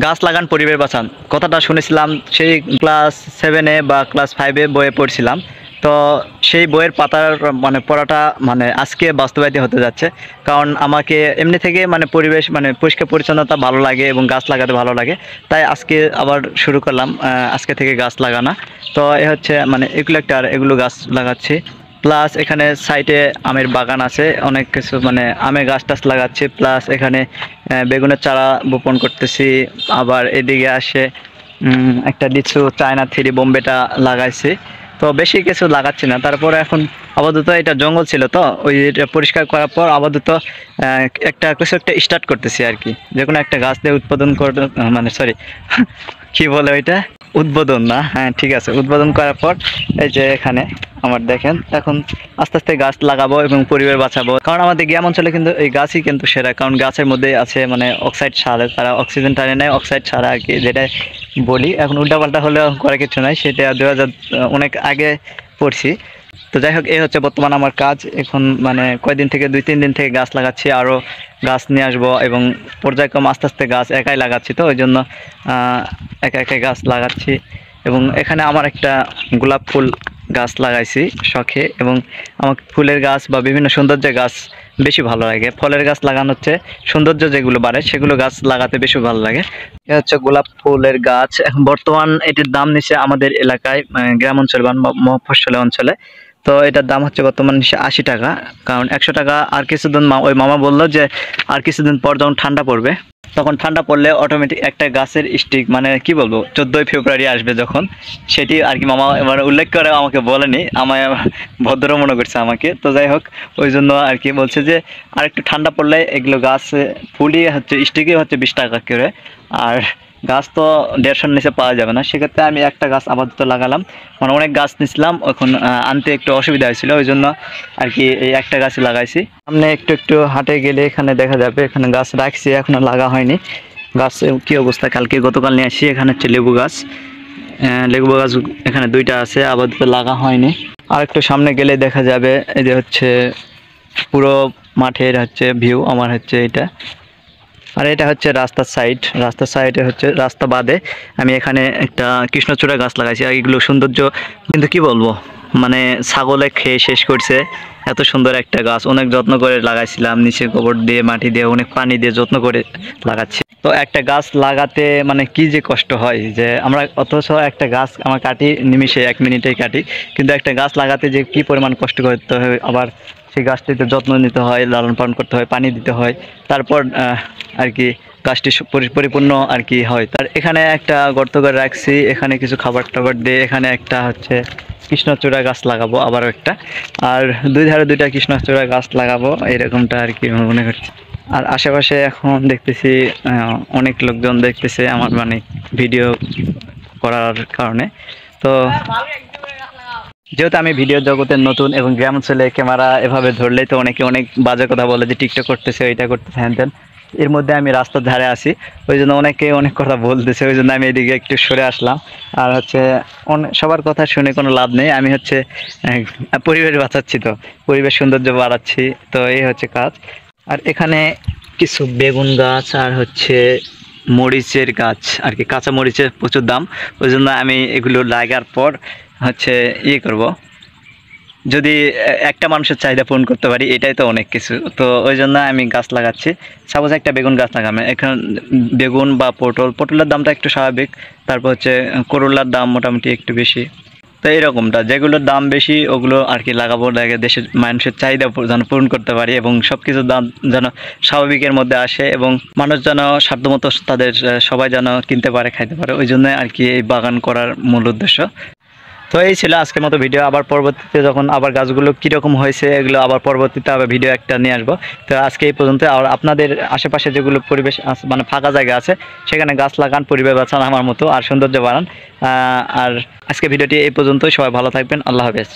গাছ লাগান পরিবেশ বাঁচান কথাটা শুনেছিলাম সেই ক্লাস 7-এ বা ক্লাস 5-এ বইয়ে পড়ছিলাম। তো সেই বইয়ের পাতার মানে পড়াটা মানে আজকে বাস্তবায়িত হতে যাচ্ছে। কারণ আমাকে এমনি থেকে মানে পরিবেশ মানে পরিষ্কার পরিচ্ছন্নতা ভালো লাগে এবং গাছ লাগাতে ভালো লাগে। তাই আজকে আবার শুরু করলাম আজকে থেকে গাছ লাগানো। তো এ হচ্ছে মানে ইউক্যালিপটাস এগুলো গাছ লাগাচ্ছি। প্লাস এখানে সাইডে আমের বাগান আছে, অনেক কিছু মানে আমের গাছ টাছ লাগাচ্ছি। প্লাস এখানে বেগুনের চারা বপন করতেছি। আবার এদিকে আসে একটা লিচু চায়না থ্রি বোম্বেটা লাগাইছি। তো বেশি কিছু লাগাচ্ছি না, তারপরে এখন আপাতত এটা জঙ্গল ছিল তো ওই এটা পরিষ্কার করার পর আপাতত একটা কিছু একটা স্টার্ট করতেছি আর কি, যে কোনো একটা গাছ দিয়ে উৎপাদন করে মানে সরি কি বলে ওইটা, উদ্বোধন না, হ্যাঁ ঠিক আছে, উদ্বোধন করার পর এই যে এখানে আমার দেখেন এখন আস্তে আস্তে গাছ লাগাবো এবং পরিবেশ বাঁচাবো। কারণ আমাদের গ্রাম অঞ্চলে কিন্তু এই গাছই কিন্তু সেরা, কারণ গাছের মধ্যে আছে মানে অক্সাইড ছাড়ে, তারা অক্সিজেন টানে নেয়, অক্সাইড ছাড়া আর কি, যেটা বলি এখন উল্টাপাল্টা হলেও করার কিছু নাই, সেটা 2000 অনেক আগে পড়ছি। তো যাই হোক এই হচ্ছে বর্তমান আমার কাজ এখন, মানে কয়েকদিন থেকে 2-3 দিন থেকে গাছ লাগাচ্ছি, আরও গাছ নিয়ে আসবো এবং পর্যায়ক্রমে আস্তে আস্তে গাছ একাই লাগাচ্ছি, তো ওই জন্য একা একা গাছ লাগাচ্ছি। এবং এখানে আমার একটা গোলাপ ফুল গাছ লাগাইছি শখে, এবং আমার ফুলের গাছ বা বিভিন্ন সৌন্দর্য গাছ বেশি ভালো লাগে। ফলের গাছ লাগানো হচ্ছে সৌন্দর্য যেগুলো বাড়ে সেগুলো গাছ লাগাতে বেশি ভালো লাগে। এ হচ্ছে গোলাপ ফুলের গাছ, এখন বর্তমান এটির দাম নিচ্ছে আমাদের এলাকায় গ্রাম অঞ্চল বা মফস্বল অঞ্চলে, তো এটার দাম হচ্ছে বর্তমান 80 টাকা। কারণ 100 টাকা আর কিছুদিন ওই মামা বললো যে আর কিছুদিন পর যখন ঠান্ডা পড়বে, তখন ঠান্ডা পড়লে অটোমেটিক একটা গাছের স্টিক মানে কি বলবো 14ই ফেব্রুয়ারি আসবে যখন, সেটি আর কি মামা এবার উল্লেখ করে আমাকে বলেনি, আমায় ভদ্র মনে করছে আমাকে। তো যাই হোক ওই জন্য আর কি বলছে যে আর একটু ঠান্ডা পড়লে এগুলো গাছ ফুলই হচ্ছে স্টিকই হচ্ছে 20 টাকা করে, আর গাছ তো 150-এর নিচে পাওয়া যাবে না। সেক্ষেত্রে আমি একটা গাছ আপাতত লাগালাম, মানে অনেক গাছ নিয়েছিলাম এখন আনতে একটু অসুবিধা হয়েছিল, ওই জন্য আর কি এই একটা গাছ লাগাইছি। সামনে একটু একটু হাঁটে গেলে এখানে দেখা যাবে, এখানে গাছ রাখছি এখনো লাগা হয়নি। গাছ কি অবস্থা, কালকে গতকাল নিয়ে আসি। এখানে হচ্ছে লেবু গাছ, লেবু গাছ এখানে 2টা আছে, আপাতত লাগা হয়নি। আর একটু সামনে গেলে দেখা যাবে এই যে হচ্ছে পুরো মাঠের হচ্ছে ভিউ আমার হচ্ছে এটা। আর এটা হচ্ছে রাস্তার সাইডে হচ্ছে রাস্তা বাদে আমি এখানে একটা কৃষ্ণচূড়া গাছ লাগাইছি। আর এগুলো সৌন্দর্য কিন্তু কি বলবো, মানে ছাগলে খেয়ে শেষ করছে, এত সুন্দর একটা গাছ অনেক যত্ন করে লাগাইছিলাম, নিচে গোবর দিয়ে মাটি দিয়ে অনেক পানি দিয়ে যত্ন করে লাগাচ্ছি। তো একটা গাছ লাগাতে মানে কি যে কষ্ট হয়, যে আমরা অথচ একটা গাছ আমার কাটি নিমিষে 1 মিনিটেই কাটি, কিন্তু একটা গাছ লাগাতে যে কি পরিমাণ কষ্ট করতে হয়, আবার সেই গাছটিতে যত্ন নিতে হয়, লালন পালন করতে হয়, পানি দিতে হয়, তারপর আর কি গাছটি পরিপূর্ণ আর কি হয়। তার এখানে একটা গর্ত করে রাখছি, এখানে কিছু খাবার টাবার দিয়ে এখানে একটা হচ্ছে কৃষ্ণচূড়া গাছ লাগাবো আবারও একটা, আর 2 ধারে 2টা কৃষ্ণচূড়া গাছ লাগাবো এরকমটা আর কি মনে করছি। আর আশেপাশে এখন দেখতেছি অনেক লোকজন দেখতেছে আমার মানে ভিডিও করার কারণে। তো যেহেতু আমি ভিডিও জগতের নতুন এবং গ্রাম অঞ্চলে ক্যামেরা এভাবে ধরলেই তো অনেকে অনেক বাজে কথা বলে যে টিকটক করতেছে, এইটা করতেছে, হ্যান ত্যান। এর মধ্যে আমি রাস্তার ধারে আছি, ওই জন্য অনেকে অনেক কথা বলতেছে, ওই জন্য আমি এদিকে একটু সরে আসলাম। আর হচ্ছে সবার কথা শুনে কোনো লাভ নেই, আমি হচ্ছে পরিবেশ বাঁচাচ্ছি, তো পরিবেশ সৌন্দর্য বাড়াচ্ছি, তো এই হচ্ছে কাজ। আর এখানে কিছু বেগুন গাছ আর হচ্ছে মরিচের গাছ আর কি, কাঁচা মরিচের প্রচুর দাম, ওই জন্য আমি এগুলো লাগার পর হচ্ছে করব, যদি একটা মানুষের চাহিদা পূরণ করতে পারি এটাই তো অনেক কিছু, তো ওই জন্য আমি গাছ লাগাচ্ছি। সাপোজ একটা বেগুন গাছ লাগাম, এখন বেগুন বা পটলের দামটা একটু স্বাভাবিক, তারপর হচ্ছে করলার দাম মোটামুটি একটু বেশি, তো এইরকমটা যেগুলোর দাম বেশি ওগুলো আর কি লাগাবো, লাগে দেশের মানুষের চাহিদা যেন পূরণ করতে পারি এবং সব কিছুর দাম যেন স্বাভাবিকের মধ্যে আসে এবং মানুষ যেন সাধ্যমতো তাদের সবাই যেন কিনতে পারে, খাইতে পারে, ওই জন্য আর কি এই বাগান করার মূল উদ্দেশ্য। তো এই ছিল আজকের মতো ভিডিও, আবার পরবর্তীতে যখন আবার গাছগুলো কীরকম হয়েছে এগুলো আবার পরবর্তীতে আবার ভিডিও একটা নিয়ে আসবো। তো আজকে এই পর্যন্ত। আর আপনাদের আশেপাশে যেগুলো পরিবেশ মানে ফাঁকা জায়গা আছে সেখানে গাছ লাগান, পরিবেশ বাঁচান আমার মতো, আর সৌন্দর্য বাড়ান। আর আজকে ভিডিওটি এই পর্যন্তই, সবাই ভালো থাকবেন, আল্লাহ হাফেজ।